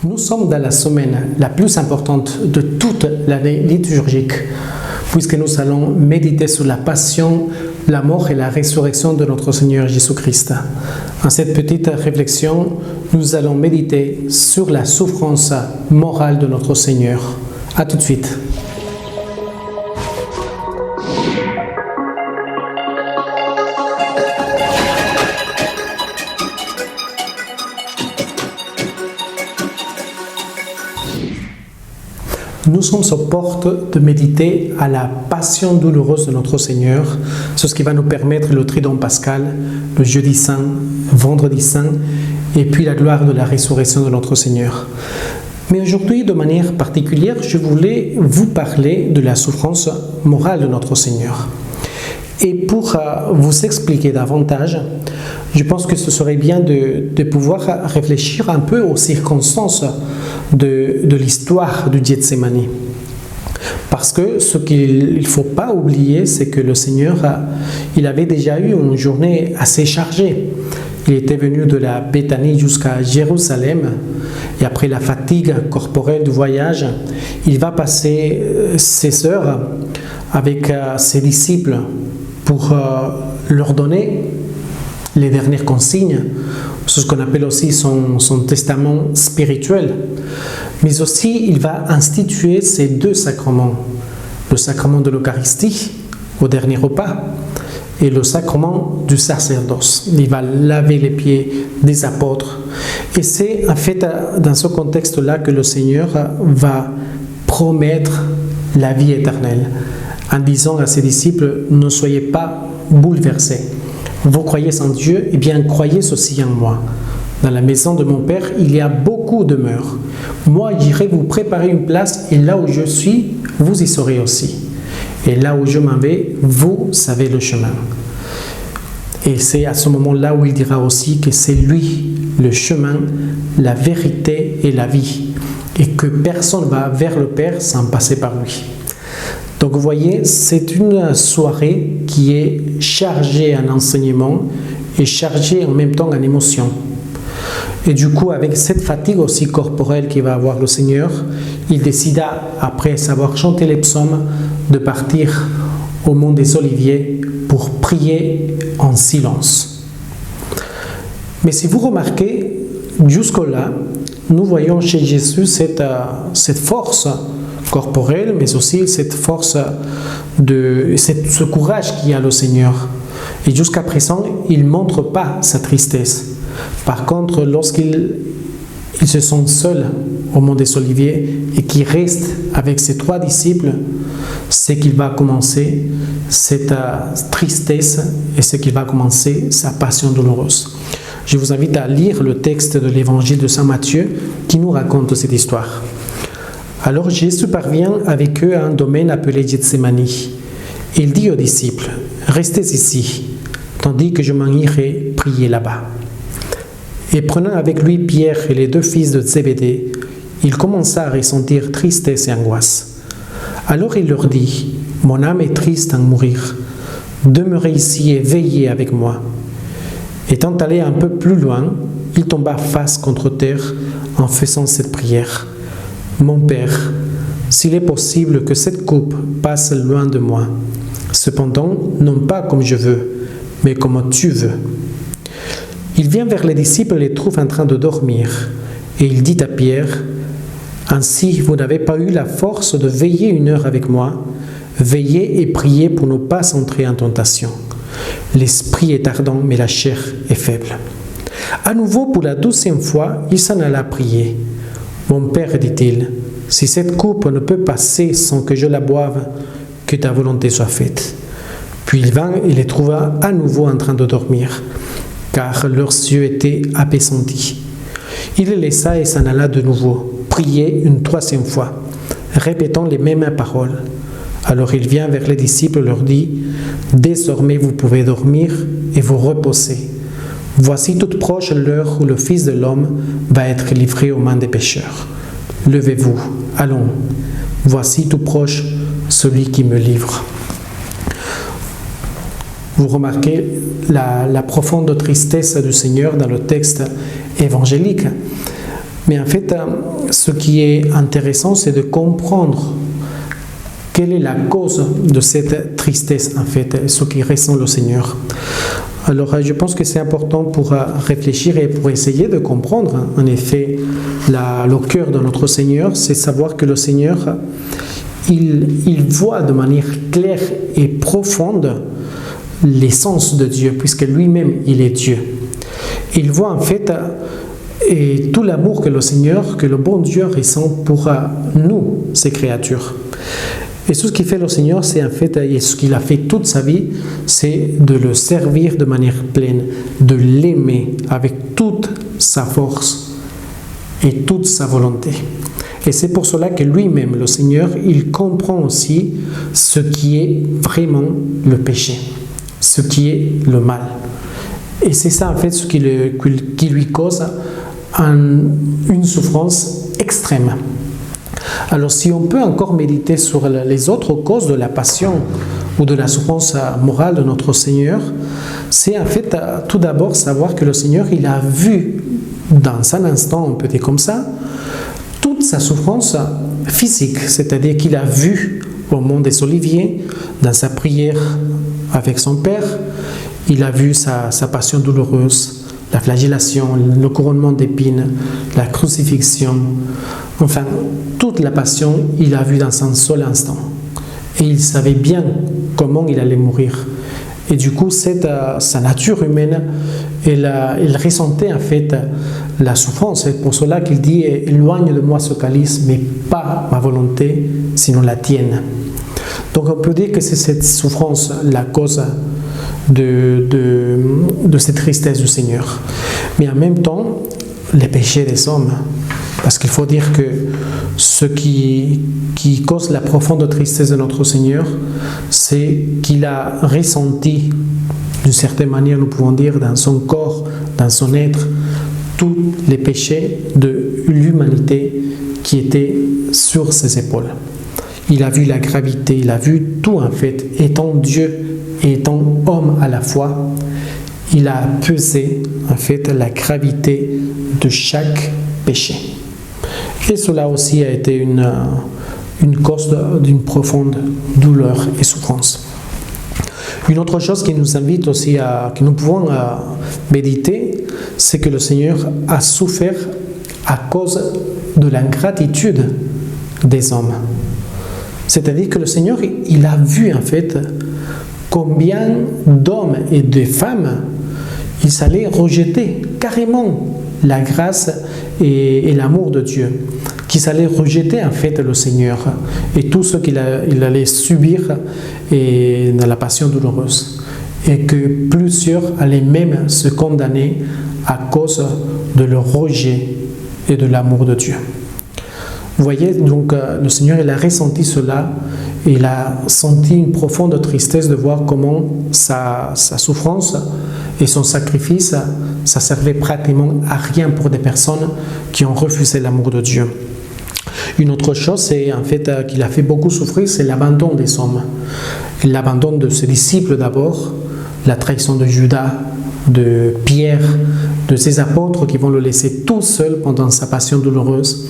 Nous sommes dans la semaine la plus importante de toute l'année liturgique, puisque nous allons méditer sur la passion, la mort et la résurrection de notre Seigneur Jésus-Christ. En cette petite réflexion, nous allons méditer sur la souffrance morale de notre Seigneur. À tout de suite. Nous sommes aux portes de méditer à la passion douloureuse de notre Seigneur, c'est ce qui va nous permettre le Triduum pascal, le jeudi saint, vendredi saint, et puis la gloire de la résurrection de notre Seigneur. Mais aujourd'hui, de manière particulière, je voulais vous parler de la souffrance morale de notre Seigneur. Et pour vous expliquer davantage, je pense que ce serait bien de pouvoir réfléchir un peu aux circonstances de l'histoire du Gethsémani. Parce que ce qu'il ne faut pas oublier, c'est que le Seigneur, il avait déjà eu une journée assez chargée. Il était venu de la Béthanie jusqu'à Jérusalem, et après la fatigue corporelle du voyage, il va passer 16 heures avec ses disciples pour leur donner les dernières consignes, ce qu'on appelle aussi son testament spirituel. Mais aussi, il va instituer ces deux sacrements, le sacrement de l'Eucharistie au dernier repas et le sacrement du sacerdoce. Il va laver les pieds des apôtres. Et c'est en fait dans ce contexte-là que le Seigneur va promettre la vie éternelle en disant à ses disciples, ne soyez pas bouleversés. Vous croyez en Dieu, eh bien croyez aussi en moi. Dans la maison de mon Père, il y a beaucoup de demeures. Moi, j'irai vous préparer une place, et là où je suis, vous y serez aussi. Et là où je m'en vais, vous savez le chemin. Et c'est à ce moment-là où il dira aussi que c'est lui, le chemin, la vérité et la vie. Et que personne ne va vers le Père sans passer par lui. Donc vous voyez, c'est une soirée qui est chargée en enseignement et chargée en même temps en émotion. Et du coup, avec cette fatigue aussi corporelle qu'il va avoir le Seigneur, il décida, après avoir chanté les psaumes, de partir au mont des Oliviers pour prier en silence. Mais si vous remarquez, jusque-là, nous voyons chez Jésus cette force corporelle, mais aussi cette force, ce courage qu'il y a le Seigneur. Et jusqu'à présent, il ne montre pas sa tristesse. Par contre, lorsqu'il se sent seul au mont des Oliviers et qu'il reste avec ses 3 disciples, c'est qu'il va commencer cette tristesse et c'est qu'il va commencer sa passion douloureuse. Je vous invite à lire le texte de l'évangile de Saint Matthieu qui nous raconte cette histoire. Alors Jésus parvient avec eux à un domaine appelé Gethsémani. Il dit aux disciples, « Restez ici, tandis que je m'en irai prier là-bas. » Et prenant avec lui Pierre et les 2 fils de Zébédée, il commença à ressentir tristesse et angoisse. Alors il leur dit, « Mon âme est triste à mourir. Demeurez ici et veillez avec moi. » Étant allé un peu plus loin, il tomba face contre terre en faisant cette prière. « Mon Père, s'il est possible que cette coupe passe loin de moi, cependant, non pas comme je veux, mais comme tu veux. » Il vient vers les disciples et les trouve en train de dormir, et il dit à Pierre, « Ainsi, vous n'avez pas eu la force de veiller 1 heure avec moi, veillez et priez pour ne pas entrer en tentation. L'esprit est ardent, mais la chair est faible. » À nouveau, pour la 12e fois, il s'en alla prier. « Mon Père, dit-il, si cette coupe ne peut passer sans que je la boive, que ta volonté soit faite. » Puis il vint et les trouva à nouveau en train de dormir, car leurs yeux étaient appesantis. Il les laissa et s'en alla de nouveau, prier une 3e fois, répétant les mêmes paroles. Alors il vient vers les disciples et leur dit, « Désormais vous pouvez dormir et vous reposer. Voici toute proche l'heure où le Fils de l'homme va être livré aux mains des pécheurs. Levez-vous, allons. Voici tout proche celui qui me livre. » Vous remarquez la profonde tristesse du Seigneur dans le texte évangélique. Mais en fait, ce qui est intéressant, c'est de comprendre quelle est la cause de cette tristesse, en fait, ce qui ressent le Seigneur. Alors, je pense que c'est important pour réfléchir et pour essayer de comprendre, en effet, le cœur de notre Seigneur, c'est savoir que le Seigneur, il voit de manière claire et profonde l'essence de Dieu, puisque lui-même, il est Dieu. Il voit en fait et tout l'amour que le Seigneur, que le bon Dieu ressent pour nous, ses créatures. Et ce qui fait le Seigneur, c'est en fait, et ce qu'il a fait toute sa vie, c'est de le servir de manière pleine, de l'aimer avec toute sa force et toute sa volonté. Et c'est pour cela que lui-même, le Seigneur, il comprend aussi ce qui est vraiment le péché, ce qui est le mal. Et c'est ça en fait ce qui lui cause une souffrance extrême. Alors si on peut encore méditer sur les autres causes de la passion ou de la souffrance morale de notre Seigneur, c'est en fait tout d'abord savoir que le Seigneur, il a vu dans un instant, on peut dire comme ça, toute sa souffrance physique, c'est-à-dire qu'il a vu au mont des Oliviers, dans sa prière avec son Père, il a vu sa passion douloureuse, la flagellation, le couronnement d'épines, la crucifixion, enfin, toute la passion, il a vu dans un seul instant. Et il savait bien comment il allait mourir. Et du coup, sa nature humaine, elle ressentait en fait la souffrance. C'est pour cela qu'il dit « Éloigne de moi ce calice, mais pas ma volonté, sinon la tienne. » Donc on peut dire que c'est cette souffrance la cause de cette tristesse du Seigneur. Mais en même temps, les péchés des hommes. Parce qu'il faut dire que ce qui cause la profonde tristesse de notre Seigneur, c'est qu'il a ressenti, d'une certaine manière, nous pouvons dire, dans son corps, dans son être, tous les péchés de l'humanité qui étaient sur ses épaules. Il a vu la gravité, il a vu tout en fait, étant Dieu et étant homme à la fois, il a pesé en fait la gravité de chaque péché. Et cela aussi a été une cause d'une profonde douleur et souffrance. Une autre chose qui nous invite aussi que nous pouvons méditer, c'est que le Seigneur a souffert à cause de l'ingratitude des hommes. C'est-à-dire que le Seigneur, il a vu en fait combien d'hommes et de femmes ils allaient rejeter carrément la grâce et l'amour de Dieu, qu'ils allaient rejeter en fait le Seigneur et tout ce qu'il allait subir dans la passion douloureuse, et que plusieurs allaient même se condamner à cause de leur rejet et de l'amour de Dieu. Vous voyez, donc le Seigneur, il a ressenti cela, et il a senti une profonde tristesse de voir comment sa souffrance et son sacrifice, ça servait pratiquement à rien pour des personnes qui ont refusé l'amour de Dieu. Une autre chose, c'est en fait qu'il a fait beaucoup souffrir, c'est l'abandon des hommes. L'abandon de ses disciples d'abord, la trahison de Judas, de Pierre, de ses apôtres qui vont le laisser tout seul pendant sa passion douloureuse.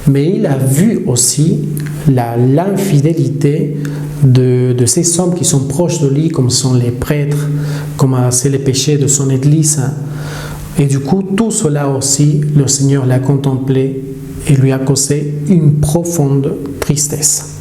Mais il a vu aussi l'infidélité de ces hommes qui sont proches de lui, comme sont les prêtres, comme c'est les péchés de son Église. Et du coup, tout cela aussi, le Seigneur l'a contemplé et lui a causé une profonde tristesse.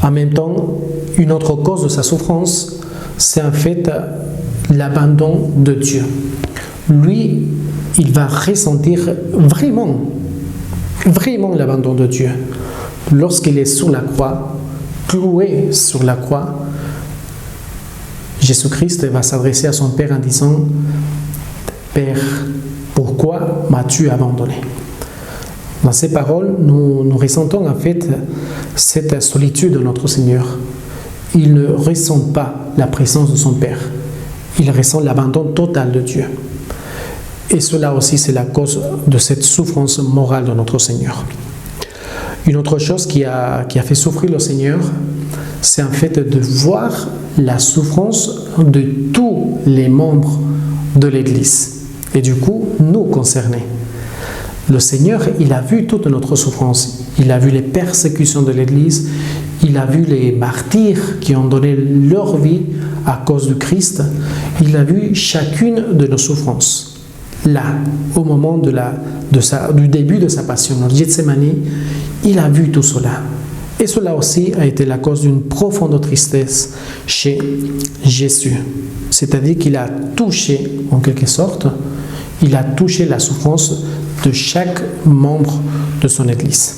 En même temps, une autre cause de sa souffrance, c'est en fait l'abandon de Dieu. Lui, il va ressentir vraiment l'abandon de Dieu. Lorsqu'il est sur la croix, cloué sur la croix, Jésus-Christ va s'adresser à son Père en disant « Père, pourquoi m'as-tu abandonné ?» Dans ces paroles, nous ressentons en fait cette solitude de notre Seigneur. Il ne ressent pas la présence de son Père. Il ressent l'abandon total de Dieu. Et cela aussi, c'est la cause de cette souffrance morale de notre Seigneur. Une autre chose qui a fait souffrir le Seigneur, c'est en fait de voir la souffrance de tous les membres de l'Église. Et du coup, nous concernés. Le Seigneur, il a vu toute notre souffrance. Il a vu les persécutions de l'Église. Il a vu les martyrs qui ont donné leur vie à cause du Christ. Il a vu chacune de nos souffrances. Là, au moment du début de sa passion, au Gethsemane, il a vu tout cela. Et cela aussi a été la cause d'une profonde tristesse chez Jésus. C'est-à-dire qu'il a touché, en quelque sorte, il a touché la souffrance de chaque membre de son Église.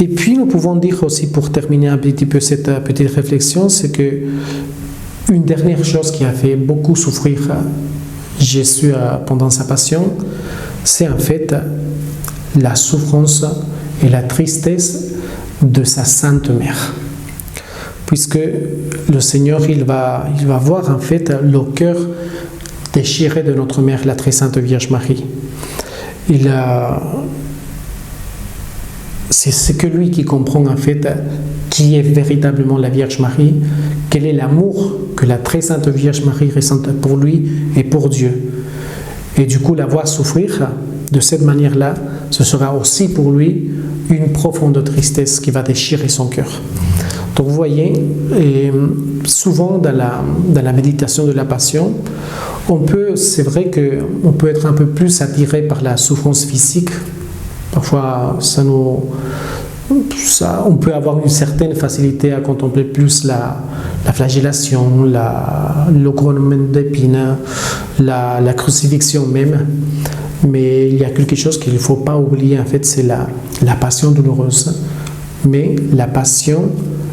Et puis nous pouvons dire aussi, pour terminer un petit peu cette petite réflexion, c'est que une dernière chose qui a fait beaucoup souffrir Jésus pendant sa passion, c'est en fait la souffrance et la tristesse de sa Sainte Mère. Puisque le Seigneur, il va voir en fait le cœur déchiré de notre Mère, la très Sainte Vierge Marie. C'est que lui qui comprend en fait qui est véritablement la Vierge Marie, quel est l'amour que la très Sainte Vierge Marie ressent pour lui et pour Dieu. Et du coup, la voir souffrir de cette manière-là, ce sera aussi pour lui une profonde tristesse qui va déchirer son cœur. Donc vous voyez, et souvent dans la méditation de la Passion, c'est vrai qu'on peut être un peu plus attiré par la souffrance physique. Parfois, on peut avoir une certaine facilité à contempler plus la flagellation, le couronnement d'épines, la crucifixion même. Mais il y a quelque chose qu'il ne faut pas oublier, en fait, c'est la passion douloureuse, mais la passion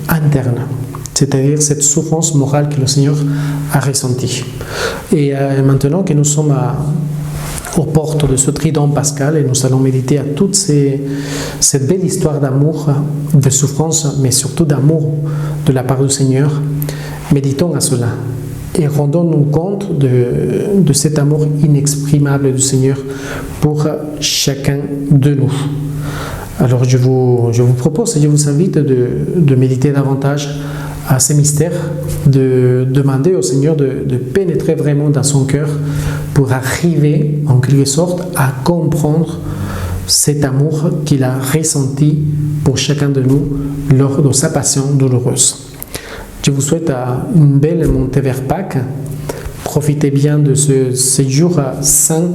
interne, c'est-à-dire cette souffrance morale que le Seigneur a ressentie. Et maintenant que nous sommes aux portes de ce trident pascal, et nous allons méditer à toute cette belle histoire d'amour, de souffrance, mais surtout d'amour de la part du Seigneur, méditons à cela. Et rendons-nous compte de cet amour inexprimable du Seigneur pour chacun de nous. Alors je vous propose et je vous invite de méditer davantage à ces mystères, de demander au Seigneur de pénétrer vraiment dans son cœur pour arriver en quelque sorte à comprendre cet amour qu'il a ressenti pour chacun de nous lors de sa passion douloureuse. Je vous souhaite une belle montée vers Pâques. Profitez bien de ces jours saints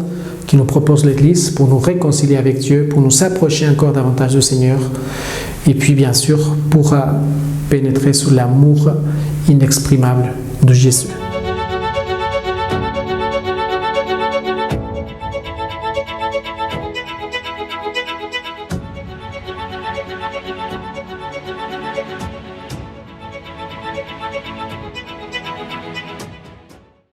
qui nous propose l'Église pour nous réconcilier avec Dieu, pour nous approcher encore davantage du Seigneur, et puis bien sûr pour pénétrer sous l'amour inexprimable de Jésus.